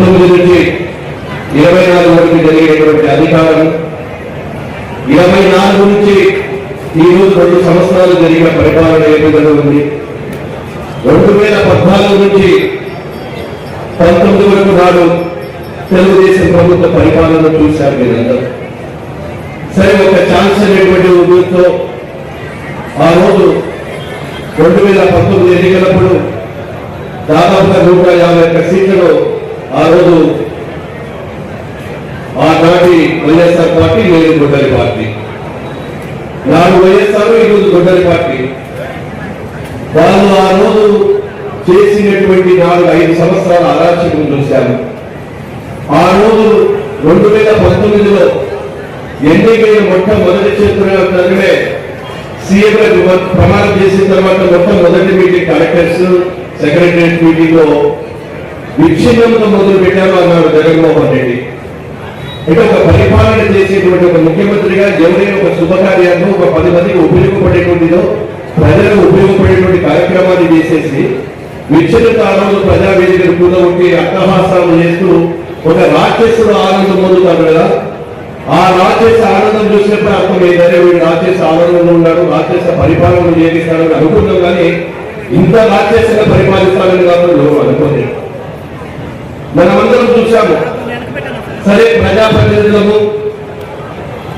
19 నుంచి 24 వరకు జరిగేటువంటి అధికారం, 24 నుంచి ఈ రోజు 2 సంవత్సరాలు జరిగిన పరిపాలన ఏ విధంగా ఉంది, 2014 నుంచి 19 వరకు నాడు తెలుగుదేశం ప్రభుత్వ పరిపాలన చూశారు మీరందరూ. సరే, ఒక ఛాన్స్ అనేటువంటి ఉద్యోగంతో ఆ రోజు 2019 ఎన్నికలప్పుడు దాదాపుగా 151 సీట్లలో ఆ రోజు ఆనాటి వైఎస్ఆర్ పార్టీ, లేదు గొడ్డలి పార్టీ, నాడు వైఎస్ఆర్, ఈరోజు గొడ్డలి పార్టీ, వాళ్ళు ఆ రోజు చేసినటువంటి 4-5 సంవత్సరాల అరాచకం చూశాము. ఆ రోజు 2019లో ఎన్నికైన మొట్టమొదటి చేతులే సీఎంగా ప్రమాణం చేసిన తర్వాత మొట్టమొదటి మీటింగ్ కలెక్టర్స్ సెక్రటరియట్ మీటింగ్ లో విచ్ఛిన్నంతో మొదలు పెట్టారు అన్నాడు జగన్మోహన్ రెడ్డి. అంటే ఒక పరిపాలన చేసేటువంటి ఒక ముఖ్యమంత్రిగా ఎవరైనా ఒక శుభకార్యాన్ని ఒక 10 మందికి ఉపయోగపడేటువంటిదో ప్రజలకు ఉపయోగపడేటువంటి కార్యక్రమాన్ని చేసేసి విచ్ఛిన్నత ఆ రోజు ప్రజావేదికను కూడగొట్టి అట్టహాసాలు చేస్తూ ఒక రాక్షసుడు ఆనందం పొందుతాడు కదా. ఆ రాక్షస ఆనందం చూసినప్పుడు అర్థం ఏదైనా వీడు రాక్షస ఆనందంలో ఉన్నాడు, రాక్షస పరిపాలన చేస్తాడని అనుకుంటాం, కానీ ఇంత రాక్షసంగా పరిపాలిస్తాడని కాకుండా అనుకోలేదు. మనమందరం చూశాము. సరే, ప్రజాప్రతినిధులము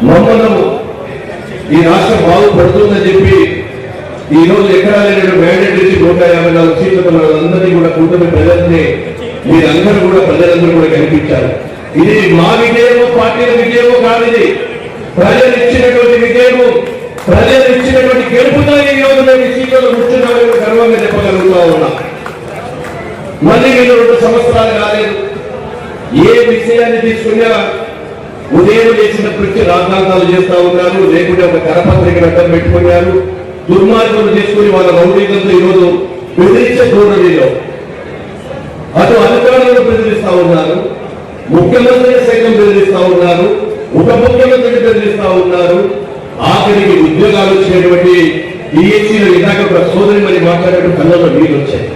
మమ్మల్ని ఈ రాష్ట్రం బాగుపడుతుందని చెప్పి ఈ రోజు ఎక్కడా లేని మ్యాండేట్ ఇచ్చి 154 సీట్లకు మనందరినీ కూడా కూటమి ప్రజల్ని మీరందరూ కూడా ప్రజలందరూ కూడా కనిపించారు. ఇది మా విజయమో పార్టీల విజయమో కాదు, ఇది ప్రజలు ఇచ్చినటువంటి విజయము, ప్రజలు ఇచ్చినటువంటి గెలుపుతో ఈ రోజు మేము సీట్లలో కూర్చున్నామని గర్వంగా చెప్పగలుగుతా ఉన్నా. మళ్ళీ మీరు 2 సంవత్సరాలు కాలేదు. ఏ విషయాన్ని తీసుకున్నా ఉదయం చేసినప్పటికీ రాద్ధాంతాలు చేస్తా ఉన్నారు, లేకుంటే ఒక కరపత్రిక అడ్డం పెట్టుకున్నారు, దుర్మార్గులు తీసుకుని వాళ్ళ రౌడీలతో ఈరోజు బెదిరించే ధోరణిలో అటు అధికారులను బెదిరిస్తా ఉన్నారు, ముఖ్యమంత్రిని సైతం బెదిరిస్తా ఉన్నారు, ఉప ముఖ్యమంత్రిని బెదిరిస్తా ఉన్నారు. ఆఖరికి ఉద్యోగాలు వచ్చినటువంటి డిఎస్సీలో ఇందాక ఒక సోదరి మరి మాట్లాడే కళ్ళలో నీళ్ళు వచ్చాయి.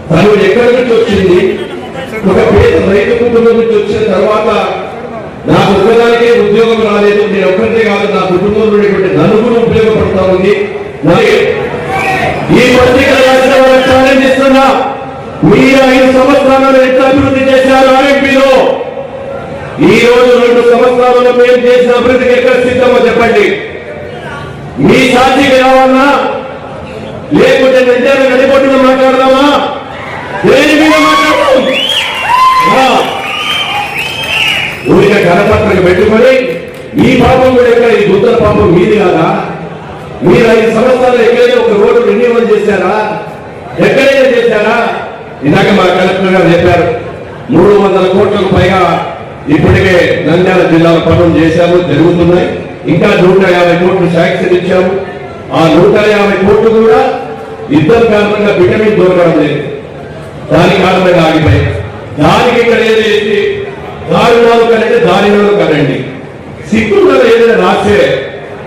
తను ఎక్కడి నుంచి వచ్చింది, ఒక పేద రైతు కుటుంబం నుంచి వచ్చిన తర్వాత నాకు ఒక్కదానికే ఉద్యోగం రాలేదు, నేను ఒక్కరికే కాదు నా కుటుంబంలో ఉండేటువంటి నలుగురు ఉపయోగపడతా ఉంది. ఈ పత్రికలు రాసిన వాళ్ళకి ఛాలెంజ్ ఇస్తున్నా, మీరు 5 సంవత్సరాలను ఎంత అభివృద్ధి చేశారు ఆర్ఎంపీలో? ఈ రోజు 2 సంవత్సరాలలో మేము చేసిన అభివృద్ధికి ఎక్కడ సిద్ధమో చెప్పండి. మీ సాక్షికి రావాలన్నా, లేకుంటే నిజాన్ని నడిపొట్టుగా మాట్లాడదామా? దేని మీద మాట్లాడదాం? ఊరికే కరపత్రిక పెట్టుకొని ఈ పాపం కూడా ఎక్కడ, ఈ గుద్దల పాపం మీది కాదా? మీరు 5 సంవత్సరాలు ఎక్కడైనా ఒక రోడ్డు రెన్యూవల్ చేశారా? ఎక్కడైనా చేశారా? ఇందాక మా కలెక్టర్ గారు చెప్పారు, 300 కోట్లకు పైగా ఇప్పటికే నంద్యాల జిల్లాలో పనులు చేశాము, జరుగుతున్నాయి. ఇంకా 150 కోట్లు శాంక్షన్ ఇచ్చాము. ఆ 150 కోట్లు కూడా ఇద్దరు కారణంగా విటమిన్ దొరకడం లేదు, దాని కారణంగా ఆగిపోయి. దానికి ఇక్కడ ఏదైతే దారుణాలు కనండి, దారినాలు కనండి, సిగ్గుల్లో ఏదైనా రాసే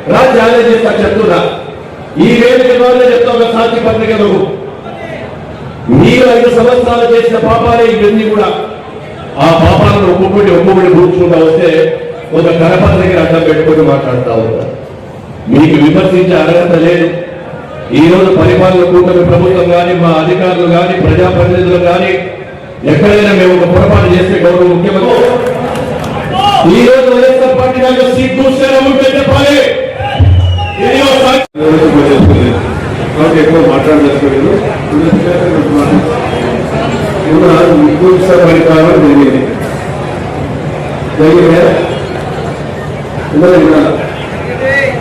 ఛాలెంజ్ చేస్తా చెప్తున్నా. ఈ వేదిక ద్వారా చెప్తా, ఒక సాక్షి పత్రికలు మీరు 5 సంవత్సరాలు చేసిన పాపాలే ఇవన్నీ కూడా. ఆ పాపాలను ఒక్కొక్కటి కూర్చుకుంటా వస్తే ఒక కరపత్రిక అడ్డం పెట్టుకొని మాట్లాడుతూ ఉంటారు. మీకు విమర్శించే అర్హత లేదు. ఈ రోజు పరిపాలన కూటమి ప్రభుత్వం కానీ, మా అధికారులు కానీ, ప్రజాప్రతినిధులు కానీ ఎక్కడైనా మేము ఒక పొరపాటు చేస్తే గౌరవ ముఖ్యమంత్రి ఈ రోజు వైఎస్ఆర్ పార్టీ నాకు సిగ్గు ఉంటే చెప్పాలి. ఎక్కువ మాట్లాడలేదు. పరిపాలన జరిగింది.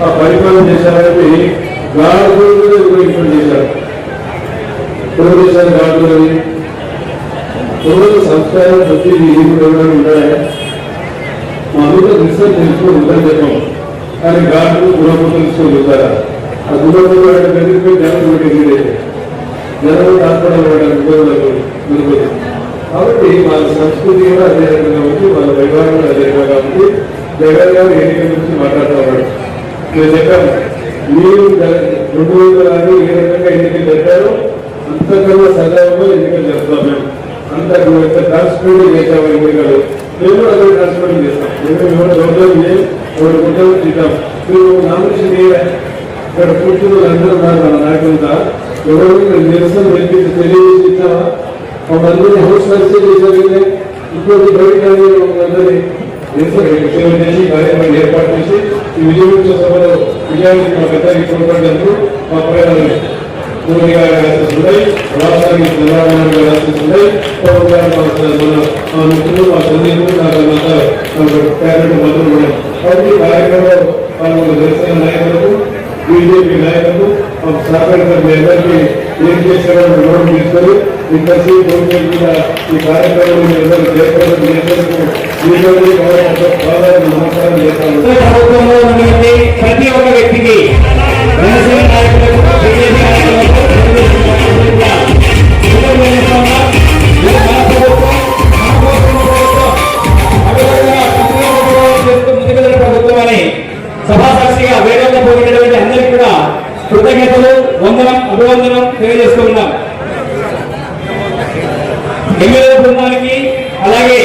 ఆ పరిపాలన చేశారని గాడులు ఇంప్లిమెంట్ చేశారు. తెలుగుదేశాన్ని గాడులని రోజు సంస్కారం వచ్చి ఉంటాయా? మా అందరూ రిసర్చ్ తెలుసుకొని ఉందని చెప్పాం, కానీ గాడులు గుణపం తెలుసుకొని ఉంటారా? ఆ గుణపం దగ్గరికి జనం ఎగిరేది, జనం హాస్పిటల్ వెళ్ళడానికి. కాబట్టి వాళ్ళ సంస్కృతి కూడా అదే రకంగా ఉంది, వాళ్ళ వ్యవహారం కూడా అదే రకంగా ఉంది. జగన్ గారు ఎన్నికల గురించి మాట్లాడుతూ ఉన్నాడు. నేను చెప్పాను, మీరు 2006 ఏ రకంగా ఎన్నికలు జరిపారో అంతకన్నా సజావుగా ఎన్నికలు జరుపుతాం. మేము అంత ఎవరు నిరసన వ్యక్తి తెలియజేసిన మనందరినీ హౌస్ నర్సే చేసే ఇంకోటి బయటని నిరసన చేసి కార్యక్రమం ఏర్పాటు చేసి ఈ విజయోత్సవ సభలో విజయానికి మా పెద్దకి తోడ్పడినందుకు మా పైన మోడీ గారి ఆశిస్తున్నాయి, రాష్ట్రానికి చంద్రబాబు గారి ఆశిస్తున్నాయి, పవన్ గారు మా మిత్రులు మా సన్నిహితులు నాకు క్యాబినెట్ మంత్రులు ఉన్నాయి. కాబట్టి కార్యక్రమంలో పాల్గొన్న జనసేన నాయకులకు బీజేపీ నాయకులకు సహకరించిన మీ అందరికీ ఏం చేశారో వివరణ తీసుకొని మీ కలిసి కూడా ఈ కార్యక్రమంలో మీ అందరూ చేపట్టడం నమస్కారం చేస్తాను. ప్రభుత్వంలో ఉన్నటువంటి ప్రతి ఒక్క వ్యక్తికి జనసేన నాయకులకు బీజేపీ నాయకులకు ప్రభుత్వం అని సభాసాక్షిగా వేగంగా పోయినటువంటి అందరికీ కూడా కృతజ్ఞతలు, అభివందనం తెలియజేస్తున్నాం. ఎమ్మెల్యే బృందానికి అలాగే